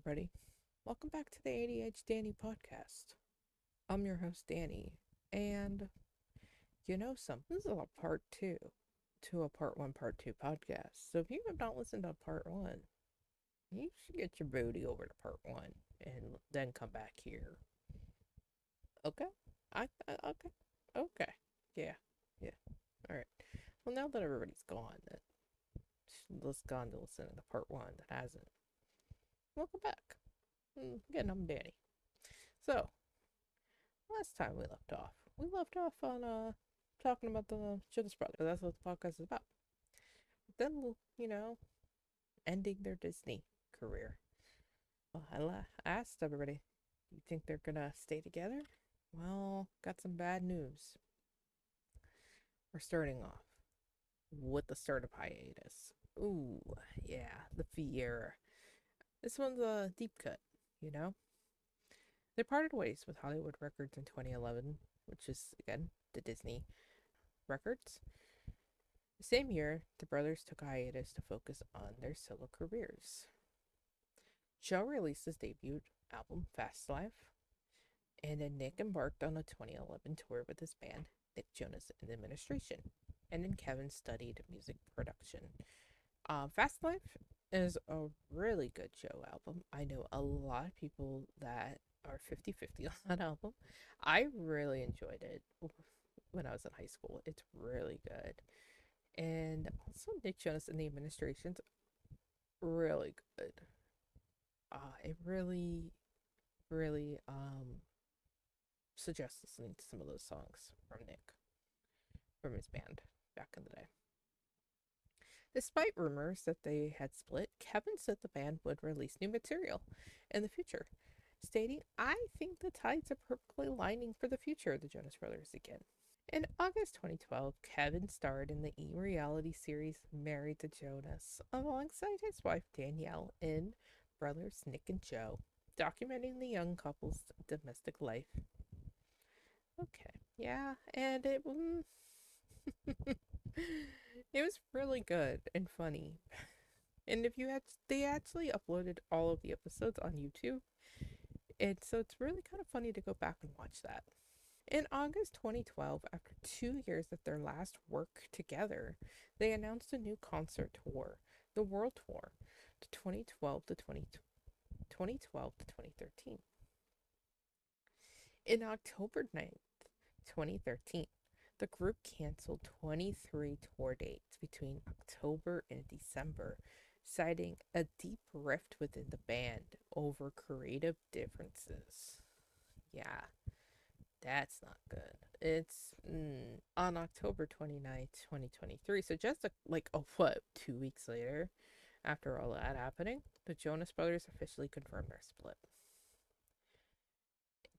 everybody. Welcome back to the ADHDani podcast. I'm your host, Danny, and something. This is a part two to a part one, part two podcast. So if you have not listened to part one, you should get your booty over to part one and then come back here. Okay? Okay. Okay. Yeah. Yeah. All right. Well, now that everybody's gone, let's go on to listen to the part one that hasn't. Welcome back. Again, I'm Danny. So, last time we left off on talking about the Jonas Brothers. That's what the podcast is about. But then, ending their Disney career. Well, I asked everybody, "Do you think they're gonna stay together?" Well, got some bad news. We're starting off with the start of hiatus. Ooh, yeah, the Fiera. This one's a deep cut. You know, they parted ways with Hollywood Records in 2011, which is again the Disney records. The same year, the brothers took a hiatus to focus on their solo careers. Joe released his debut album, Fast Life, and then Nick embarked on a 2011 tour with his band, Nick Jonas and Administration, and then Kevin studied music production. Fast Life is a really good Joe album. I know a lot of people that are 50-50 on that album. I really enjoyed it when I was in high school. It's really good. And also Nick Jonas and the Administration's really good. It really suggest listening to some of those songs from Nick, from his band back in the day. Despite rumors that they had split, Kevin said the band would release new material in the future, stating, "I think the tides are perfectly aligning for the future of the Jonas Brothers again." In August 2012, Kevin starred in the e-reality series Married to Jonas alongside his wife Danielle in Brothers Nick and Joe, documenting the young couple's domestic life. Okay, yeah, and it was really good and funny. And if you had, they actually uploaded all of the episodes on YouTube, and so it's really kind of funny to go back and watch that. In August 2012, after 2 years of their last work together, they announced a new concert tour, the World Tour, to 2012 to 2013. In October 9th, 2013, the group canceled 23 tour dates between October and December, citing a deep rift within the band over creative differences. Yeah, that's not good. It's on October 29th, 2023. So just like a what, 2 weeks later, after all that happening, the Jonas Brothers officially confirmed their split.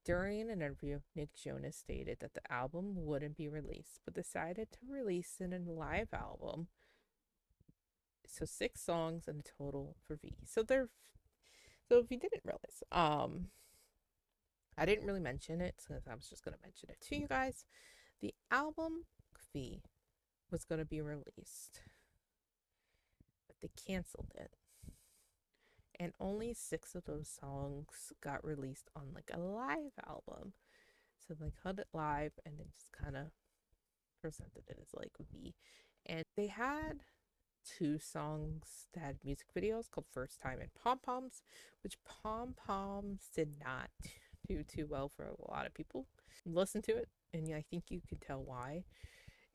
During an interview, Nick Jonas stated that the album wouldn't be released, but decided to release it in a live album. So 6 songs in total for V. So if you didn't realize, I didn't really mention it since I was just gonna mention it to you guys. The album V was gonna be released, but they canceled it. And only 6 of those songs got released on like a live album. So they cut it live and then just kind of presented it as like V. And they had 2 songs that had music videos called First Time and Pom Poms, which Pom Poms did not do too well for a lot of people. Listen to it, and I think you can tell why.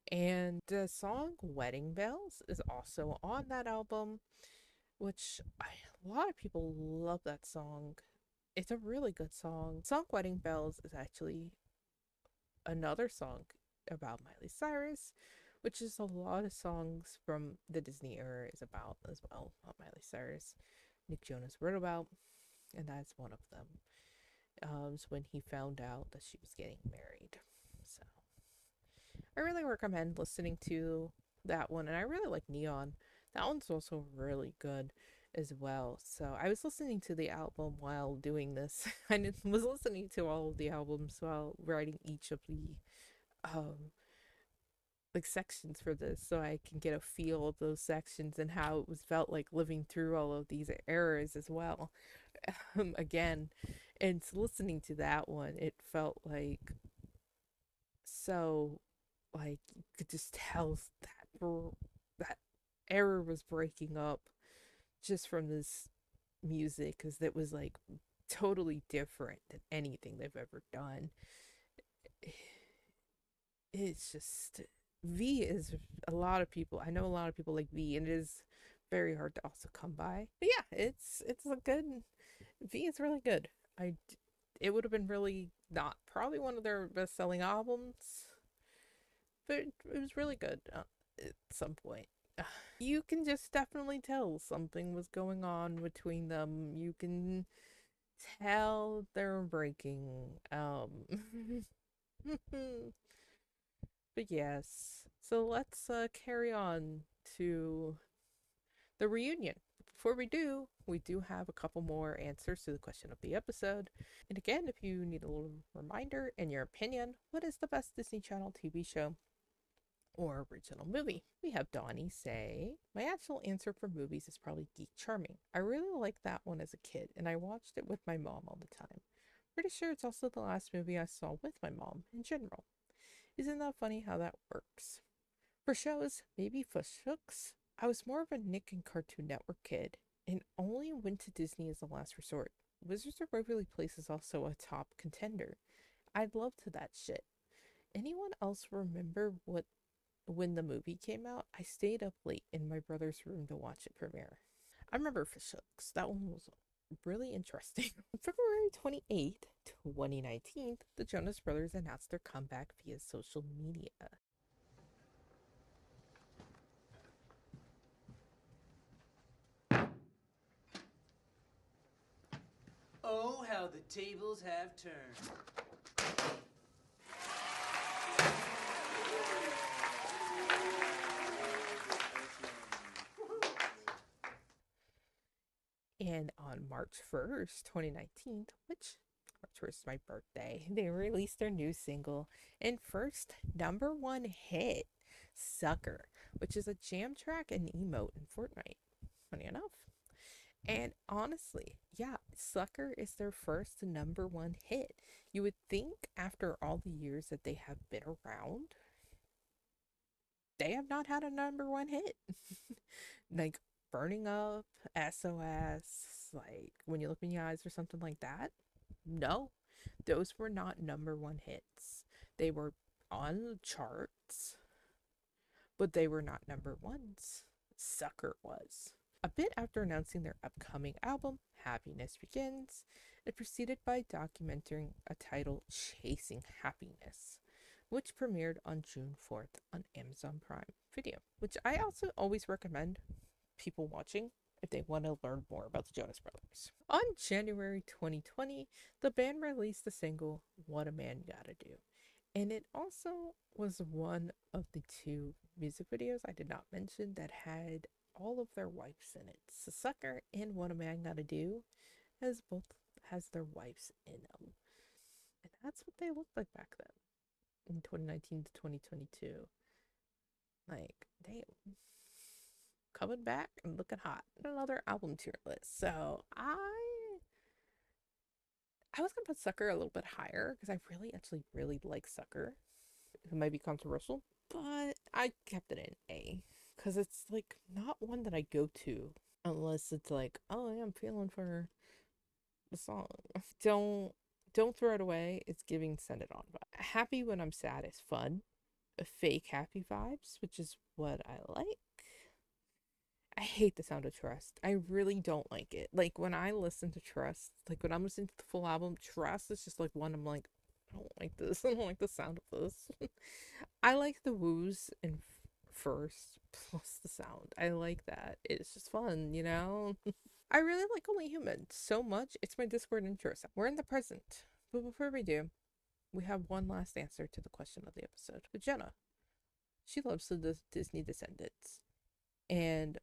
And the song Wedding Bells is also on that album, which a lot of people love that song. It's a really good song. The song Wedding Bells is actually another song about Miley Cyrus, which is a lot of songs from the Disney era is about as well. Miley Cyrus, Nick Jonas wrote about, and that's one of them. It's when he found out that she was getting married. So I really recommend listening to that one, and I really like Neon. That one's also really good as well. So I was listening to the album while doing this. I was listening to all of the albums while writing each of the um like sections for this so I can get a feel of those sections and how it was felt like living through all of these eras as well. Again, and listening to that one, it felt like so like you could just tell that era was breaking up just from this music because it was like totally different than anything they've ever done. It's just V is a lot of people. I know a lot of people like V, and it is very hard to also come by. But yeah, it's a good V is really good. It would have been really not probably one of their best selling albums, but it was really good at some point. You can just definitely tell something was going on between them. You can tell they're breaking. But yes, so let's carry on to the reunion. Before we do have a couple more answers to the question of the episode. And again, if you need a little reminder, in your opinion, what is the best Disney Channel TV show or original movie? We have Donnie say, my actual answer for movies is probably Geek Charming. I really liked that one as a kid, and I watched it with my mom all the time. Pretty sure it's also the last movie I saw with my mom in general. Isn't that funny how that works? For shows, maybe for Shooks, I was more of a Nick and Cartoon Network kid and only went to Disney as a last resort. Wizards of Waverly Place is also a top contender. I'd love to that shit. Anyone else remember what when the movie came out? I stayed up late in my brother's room to watch it premiere. I remember for Shooks. That one was really interesting. On February 28th, 2019, the Jonas Brothers announced their comeback via social media. Oh, how the tables have turned. And on March 1st, 2019, which March 1st is my birthday, they released their new single and first number one hit, Sucker, which is a jam track and emote in Fortnite. Funny enough. And honestly, yeah, Sucker is their first number one hit. You would think after all the years that they have been around, they have not had a number one hit. Like Burning Up, SOS, like When You Look Me in the Eyes or something like that. No, those were not number one hits. They were on the charts, but they were not number ones. Sucker was. A bit after announcing their upcoming album, Happiness Begins, it proceeded by documenting a title, Chasing Happiness, which premiered on June 4th on Amazon Prime Video, which I also always recommend people watching if they want to learn more about the Jonas Brothers. On January 2020, the band released the single What a Man Gotta Do. And it also was one of the two music videos I did not mention that had all of their wives in it. So Sucker and What a Man Gotta Do has their wives in them. And that's what they looked like back then in 2019 to 2022. Like, damn, coming back and looking hot. Another album tier list. So I was gonna put Sucker a little bit higher because I really actually really like Sucker. It might be controversial, but I kept it in A because it's like not one that I go to unless it's like, oh yeah, I'm feeling for the song. Don't throw it away. It's giving Send It On vibe. Happy When I'm Sad is fun. Fake happy vibes, which is what I like. I hate the sound of Trust. I really don't like it. Like when I listen to Trust, like when I'm listening to the full album, Trust is just like one I'm like, I don't like this. I don't like the sound of this. I like the woos in first plus the sound. I like that. It's just fun, you know? I really like Only Human so much. It's my Discord intro. We're in the present. But before we do, we have one last answer to the question of the episode. But Jenna, she loves the Disney Descendants. And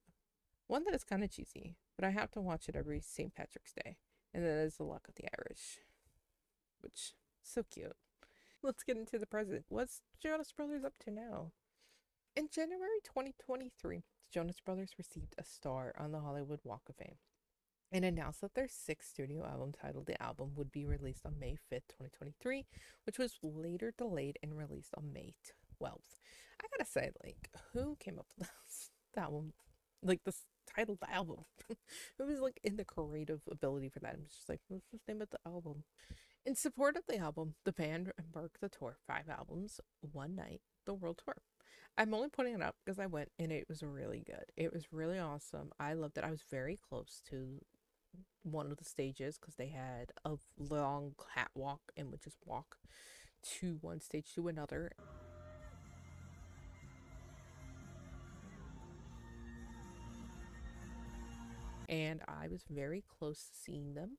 one that is kind of cheesy, but I have to watch it every St. Patrick's Day. And that is The Luck of the Irish. Which, so cute. Let's get into the present. What's Jonas Brothers up to now? In January 2023, the Jonas Brothers received a star on the Hollywood Walk of Fame and announced that their sixth studio album titled The Album would be released on May 5th, 2023, which was later delayed and released on May 12th. I gotta say, like, who came up with this album? Like, this titled album. Who was, like, in the creative ability for that? I'm just like, let's just name it the album. In support of the album, the band embarked the tour, 5 albums, one night, the world tour. I'm only putting it up because I went and it was really good. It was really awesome. I loved it. I was very close to one of the stages because they had a long catwalk and would just walk to one stage to another. And I was very close to seeing them,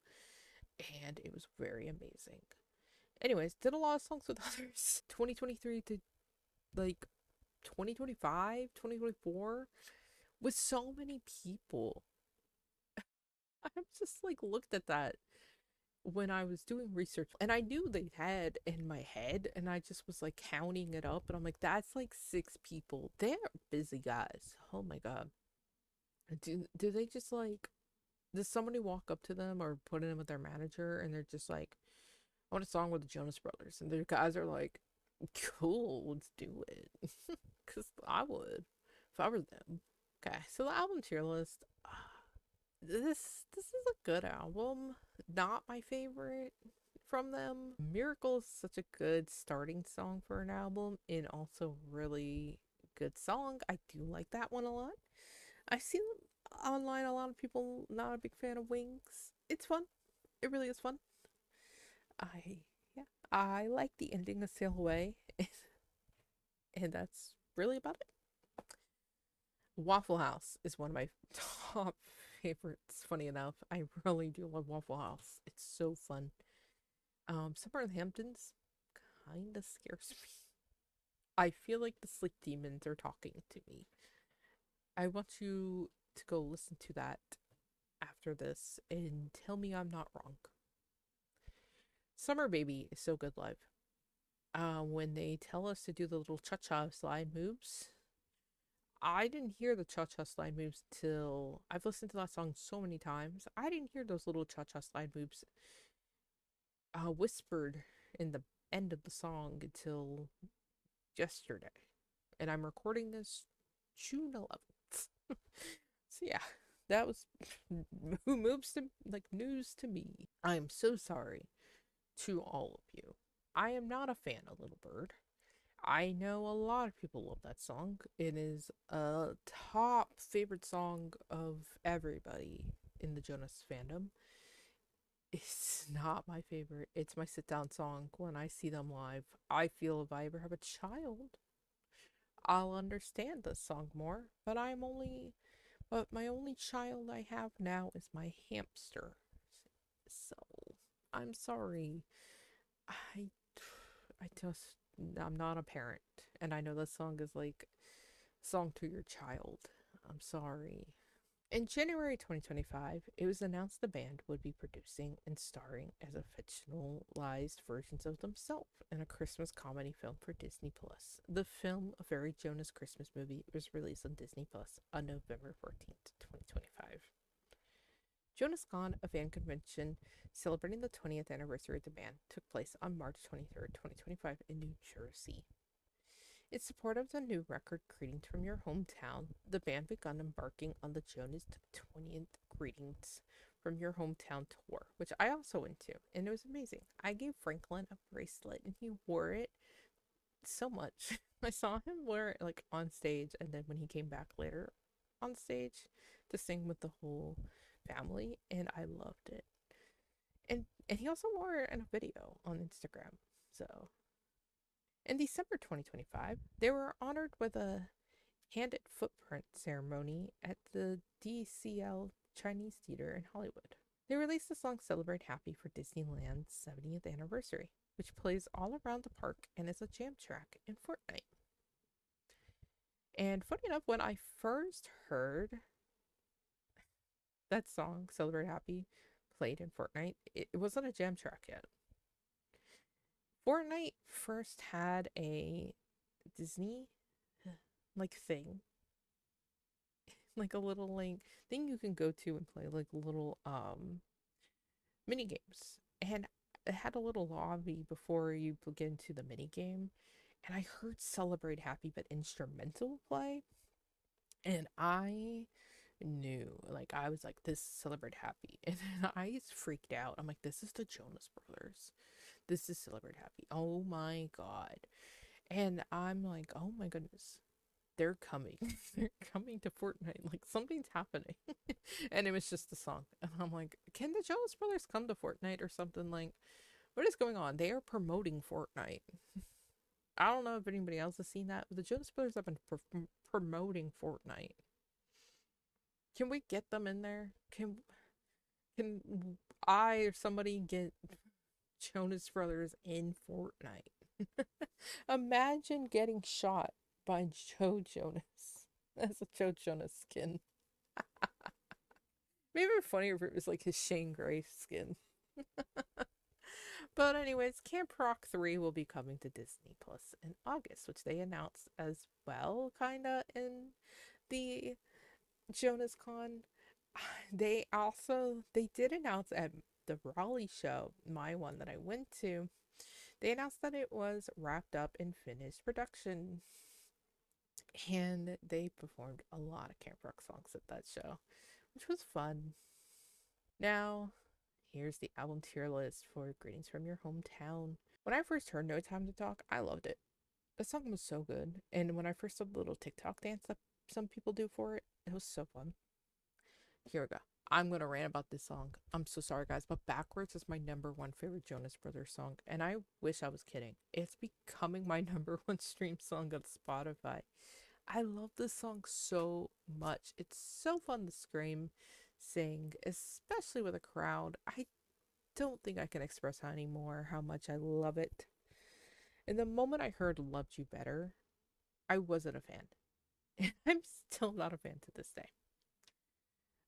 and it was very amazing. Anyways, did a lot of songs with others. 2023 to like 2025, 2024, with so many people. I'm just like looked at that when I was doing research, and I knew they had in my head, and I just was like counting it up, and I'm like, that's like 6 people. They're busy guys. Oh my god. Do they just like, does somebody walk up to them or put it in with their manager and they're just like, I want a song with the Jonas Brothers, and their guys are like, cool, let's do it. Because I would if I were them. Okay, so the album tier list. This is a good album. Not my favorite from them. Miracle is such a good starting song for an album, and also really good song. I do like that one a lot. I've seen online a lot of people not a big fan of Wings. It's fun. It really is fun. I yeah. I like the ending of Sail Away, and that's really about it. Waffle House is one of my top favorites. Funny enough, I really do love Waffle House. It's so fun. Summer in the Hamptons kind of scares me. I feel like the sleep demons are talking to me. I want you to go listen to that after this and tell me I'm not wrong. Summer Baby is so good live. When they tell us to do the little cha-cha slide moves, I didn't hear the cha-cha slide moves till I've listened to that song so many times. I didn't hear those little cha-cha slide moves whispered in the end of the song until yesterday. And I'm recording this June 11th. So yeah, that was who moves to like news to me. I am so sorry to all of you. I am not a fan of Little Bird. I know a lot of people love that song. It is a top favorite song of everybody in the Jonas fandom. It's not my favorite. It's my sit down song when I see them live. I feel if I ever have a child, I'll understand this song more. But my only child I have now is my hamster. So I'm sorry. I I just I'm not a parent, and I know this song is like a song to your child. I'm sorry. In January 2025, it was announced the band would be producing and starring as a fictionalized versions of themselves in a Christmas comedy film for Disney Plus. The film, a very Jonas Christmas movie, was released on Disney Plus on November 14th, 2025. Jonas Gone, a fan convention celebrating the 20th anniversary of the band, took place on March 23rd, 2025 in New Jersey. In support of the new record, Greetings from Your Hometown, the band began embarking on the Jonas 20th Greetings from Your Hometown tour, which I also went to, and it was amazing. I gave Franklin a bracelet, and he wore it so much. I saw him wear it like on stage, and then when he came back later on stage to sing with the whole family, and I loved it. And he also wore it in a video on Instagram. So in December 2025, they were honored with a handed footprint ceremony at the DCL Chinese Theater in Hollywood. They released the song Celebrate Happy for Disneyland's 70th anniversary, which plays all around the park and is a jam track in Fortnite. And funny enough, when I first heard that song, Celebrate Happy, played in Fortnite, it wasn't a jam track yet. Fortnite first had a Disney like thing, like a little like thing you can go to and play like little mini games. And it had a little lobby before you get into the mini game. And I heard Celebrate Happy but instrumental play. And I knew, like, I was like, this Celebrate Happy. And then I freaked out. I'm like, this is the Jonas Brothers. This is Celebrate Happy. Oh my God. And I'm like, oh my goodness. They're coming. They're coming to Fortnite. Like, something's happening. And it was just a song. And I'm like, can the Jonas Brothers come to Fortnite or something? Like, what is going on? They are promoting Fortnite. I don't know if anybody else has seen that, but the Jonas Brothers have been promoting Fortnite. Can we get them in there? Can I or somebody get Jonas Brothers in Fortnite? Imagine getting shot by Joe Jonas as a Joe Jonas skin. Maybe funnier if it was like his Shane Gray skin. But anyways, Camp Rock 3 will be coming to Disney Plus in August, which they announced as well, kinda in the Jonas Con. They did announce at the Raleigh show, my one that I went to, they announced that it was wrapped up in finished production. And they performed a lot of Camp Rock songs at that show, which was fun. Now, here's the album tier list for Greetings from Your Hometown. When I first heard No Time to Talk, I loved it. The song was so good. And when I first saw the little TikTok dance that some people do for it, it was so fun. Here we go. I'm going to rant about this song. I'm so sorry, guys, but Backwards is my number one favorite Jonas Brothers song. And I wish I was kidding. It's becoming my number one stream song on Spotify. I love this song so much. It's so fun to scream, sing, especially with a crowd. I don't think I can express anymore how much I love it. And the moment I heard Loved You Better, I wasn't a fan. And I'm still not a fan to this day.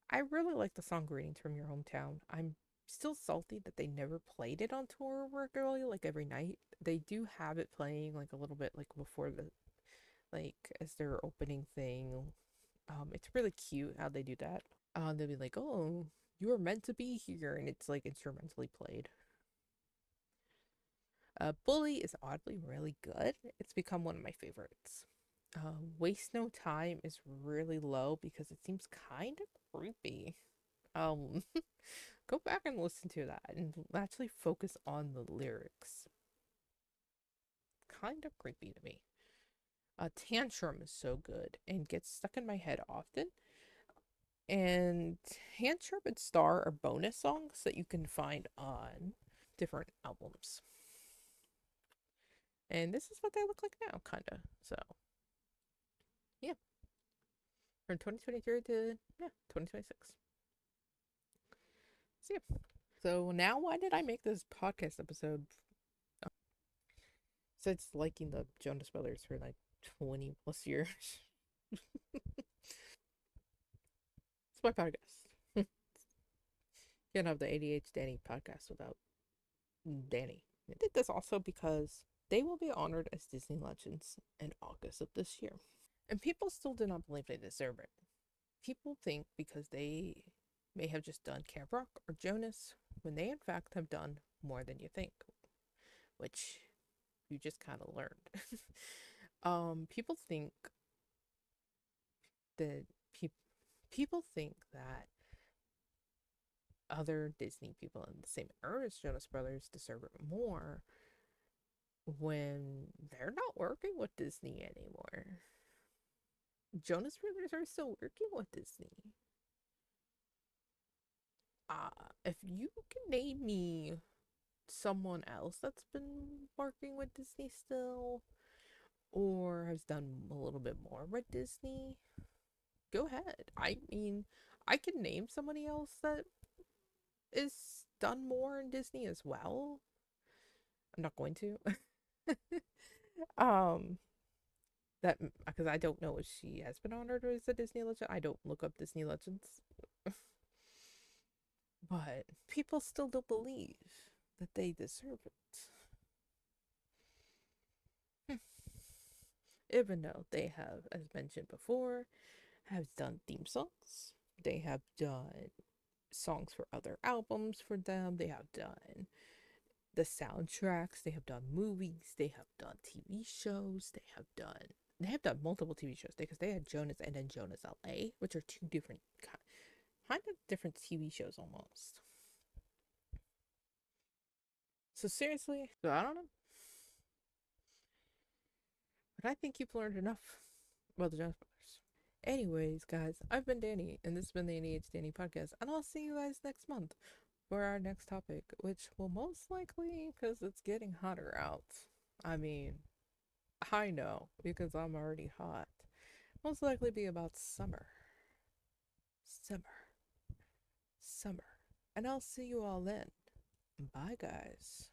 I really like the song Greetings from Your Hometown. I'm still salty that they never played it on tour regularly, like every night. They do have it playing like a little bit like before the like as their opening thing. It's really cute how they do that. They'll be like, "Oh, you were meant to be here," and it's like instrumentally played. Bully is oddly really good. It's become one of my favorites. Waste No Time is really low because it seems kind of creepy. Um, go back and listen to that and actually focus on the lyrics. Kind of creepy to me. Tantrum is so good and gets stuck in my head often. And Tantrum and Star are bonus songs that you can find on different albums. And this is what they look like now, kind of. So, yeah. From 2023 to, yeah, 2026. So, yeah. So, now why did I make this podcast episode? Since liking the Jonas Brothers for like 20 plus years. It's my podcast. Can't have the ADHDani podcast without Danny. I did this also because they will be honored as Disney Legends in August of this year. And people still do not believe they deserve it. People think because they may have just done Camp Rock or Jonas, when they in fact have done more than you think, which you just kind of learned. People think that people think that other Disney people in the same era as Jonas Brothers deserve it more when they're not working with Disney anymore. Jonas Brothers are still working with Disney. If you can name me someone else that's been working with Disney still, or has done a little bit more with Disney, go ahead. I mean, I can name somebody else that is done more in Disney as well. I'm not going to. um, that because I don't know if she has been honored as a Disney legend. I don't look up Disney legends. But people still don't believe that they deserve it. Even though they have, as mentioned before, have done theme songs, they have done songs for other albums for them, they have done the soundtracks, they have done movies, they have done TV shows, they have done multiple TV shows because they had Jonas and then Jonas LA, which are two different kind of different TV shows almost. So seriously, so I don't know, but I think you've learned enough about the Jonas Brothers. Anyways, guys, I've been Danny, and this has been the ADHDani podcast, and I'll see you guys next month for our next topic, which will most likely, because it's getting hotter out. I mean, I know, because I'm already hot. Most likely be about summer. Summer. Summer. And I'll see you all then. Bye, guys.